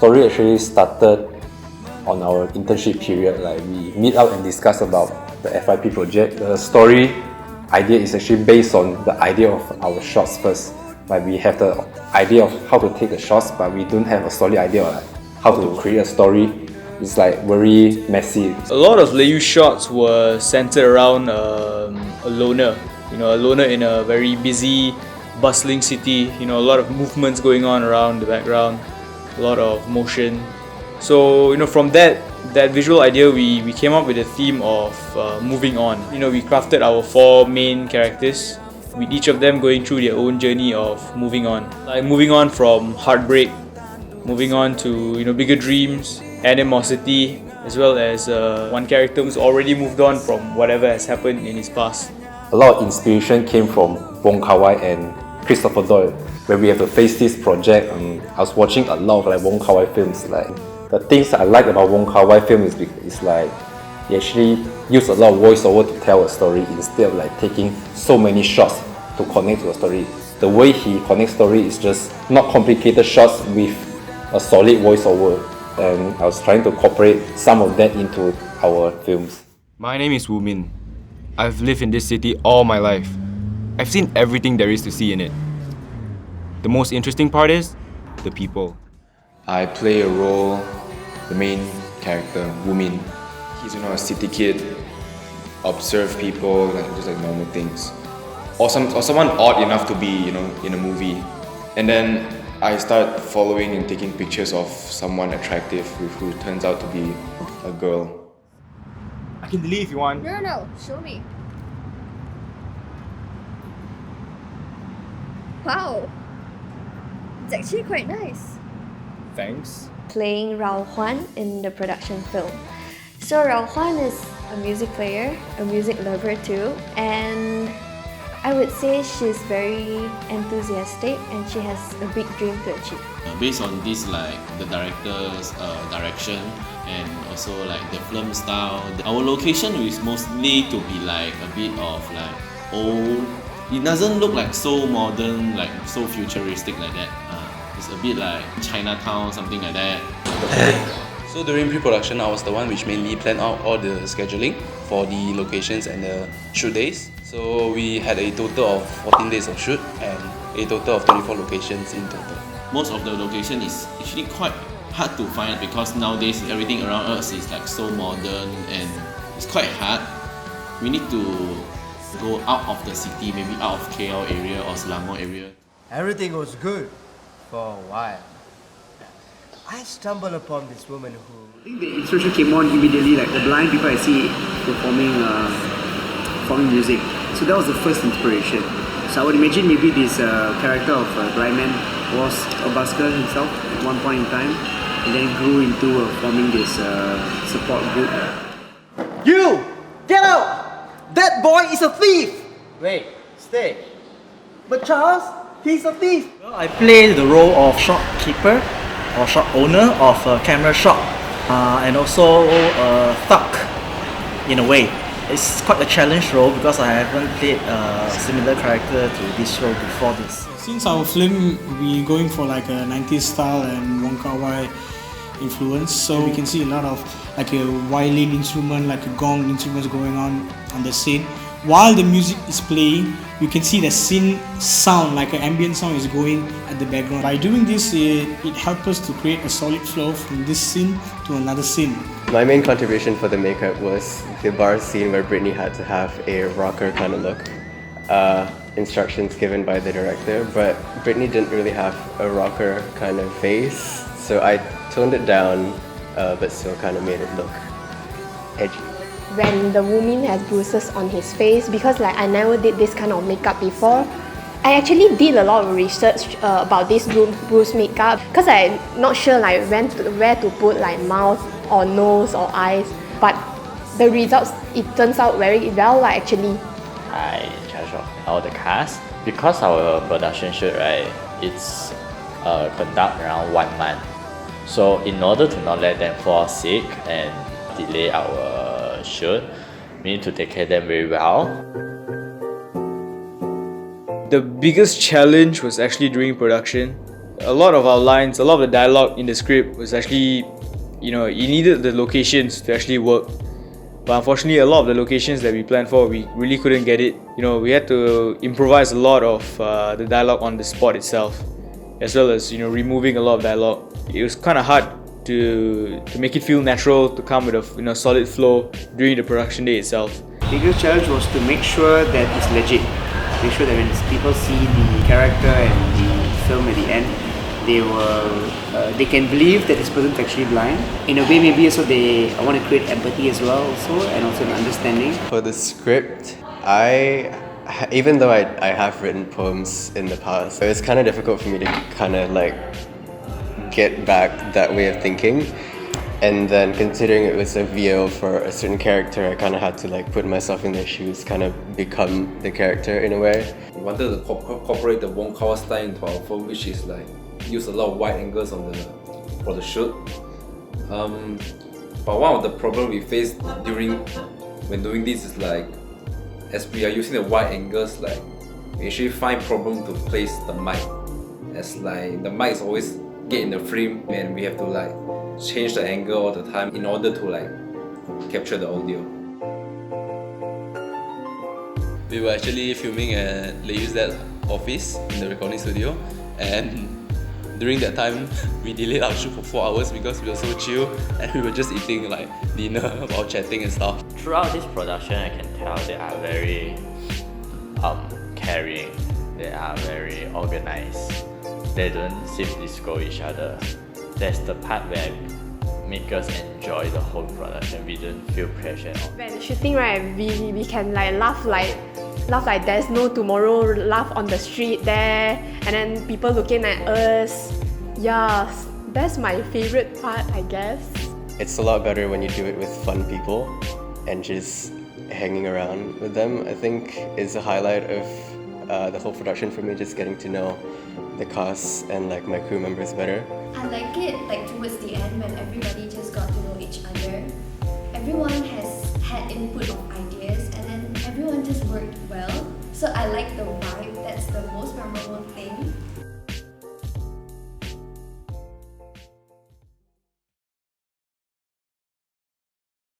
story actually started on our internship period. Like we meet up and discuss about the FYP project. The story idea is actually based on the idea of our shots first. Like we have the idea of how to take the shots, but we don't have a solid idea of like how to create a story. It's like very messy. A lot of Leu shots were centered around a loner. A loner in a very busy, bustling city. A lot of movements going on around the background, a lot of motion. So from that visual idea, we came up with a theme of moving on. We crafted our 4 main characters, with each of them going through their own journey of moving on. Like moving on from heartbreak, moving on to bigger dreams, animosity, as well as one character who's already moved on from whatever has happened in his past. A lot of inspiration came from Wong Kar-wai and Christopher Doyle. When we have to face this project, I was watching a lot of Wong Kar-wai films. Like the things I like about Wong Kar-wai films is like he actually use a lot of voiceover to tell a story instead of taking so many shots to connect to a story. The way he connects story is just not complicated shots with a solid voiceover, and I was trying to incorporate some of that into our films. My name is Woo Min. I've lived in this city all my life. I've seen everything there is to see in it. The most interesting part is the people. I play a role, the main character, Woo Min. He's a city kid, observe people, just normal things. Or someone odd enough to be, in a movie. And then I start following and taking pictures of someone attractive who turns out to be a girl. I can delete if you want. No, show me. Wow, it's actually quite nice. Thanks. Playing Rao Huan in the production film. So Rao Huan is a music player, a music lover too, and I would say she's very enthusiastic and she has a big dream to achieve. Based on this, the director's direction and also the film style, our location is mostly to be a bit of old. It doesn't look so modern, so futuristic like that. It's a bit like Chinatown, something like that. So during pre-production, I was the one which mainly planned out all the scheduling for the locations and the shoot days. So we had a total of 14 days of shoot and a total of 24 locations in total. Most of the location is actually quite hard to find because nowadays everything around us is so modern and it's quite hard. We need to go out of the city, maybe out of KL area or Selangor area. Everything was good for a while. I stumbled upon this woman who... I think the inspiration came on immediately, the blind people I see performing music. So that was the first inspiration. So I would imagine maybe this character of a blind man was a busker himself at one point in time, and then grew into forming this support group. You! Get out! That boy is a thief! Wait, stay. But Charles, he's a thief! Well, I play the role of shopkeeper or shop owner of a camera shop and also a thug in a way. It's quite a challenge role because I haven't played a similar character to this role before this. Since our film, we're going for a 90s style and Wong Kar-wai influence, so we can see a lot of a violin instrument, a gong instruments going on the scene. While the music is playing, you can see the scene sound, an ambient sound is going at the background. By doing this, it helps us to create a solid flow from this scene to another scene. My main contribution for the makeup was the bar scene where Britney had to have a rocker kind of look. Instructions given by the director, but Britney didn't really have a rocker kind of face, so I toned it down, but still kind of made it look edgy. When the woman has bruises on his face, because I never did this kind of makeup before, I actually did a lot of research about this bruise makeup because I'm not sure where to put mouth or nose or eyes, but the results, it turns out very well actually. I in charge of all the cast. Because our production shoot, it's conduct around 1 month. So in order to not let them fall sick and delay our shoot, we need to take care of them very well. The biggest challenge was actually during production. a lot of our lines, a lot of the dialogue in the script was actually, you needed the locations to actually work. But unfortunately, a lot of the locations that we planned for, we really couldn't get it. We had to improvise a lot of the dialogue on the spot itself, as well as removing a lot of dialogue. It was kind of hard to make it feel natural, to come with a solid flow during the production day itself. The biggest challenge was to make sure that it's legit. Make sure that when people see the character and the film at the end, they can believe that this person's actually blind. In a way, maybe also I want to create empathy as well, and also an understanding. For the script, even though I have written poems in the past, it was kind of difficult for me to kind of like get back that way of thinking. And then considering it was a VO for a certain character, I kind of had to like put myself in their shoes, kind of become the character in a way. We wanted to incorporate the Wong Kar-wai style into our film, which is like use a lot of wide angles for the shoot. But one of the problems we faced when doing this is like, as we are using the wide angles, like we actually find problem to place the mic, as like the mic is always get in the frame and we have to like change the angle all the time in order to like capture the audio. We were actually filming at Leiyu's dad's office in the recording studio, and during that time we delayed our shoot for 4 hours because we were so chill and we were just eating like dinner while chatting and stuff. Throughout this production, I can tell they are very caring, they are very organized, they don't simply scold each other. That's the part where make us enjoy the whole production. We don't feel pressure at all. When shooting, right, we can like laugh like there's no tomorrow, laugh on the street there, and then people looking at us. Yeah, that's my favorite part, I guess. It's a lot better when you do it with fun people and just hanging around with them. I think is a highlight of the whole production for me, just getting to know the cast and like my crew members better. I like it like towards the end when everybody just got to know each other. Everyone has had input of ideas and then everyone just worked well. So I like the vibe, that's the most memorable thing.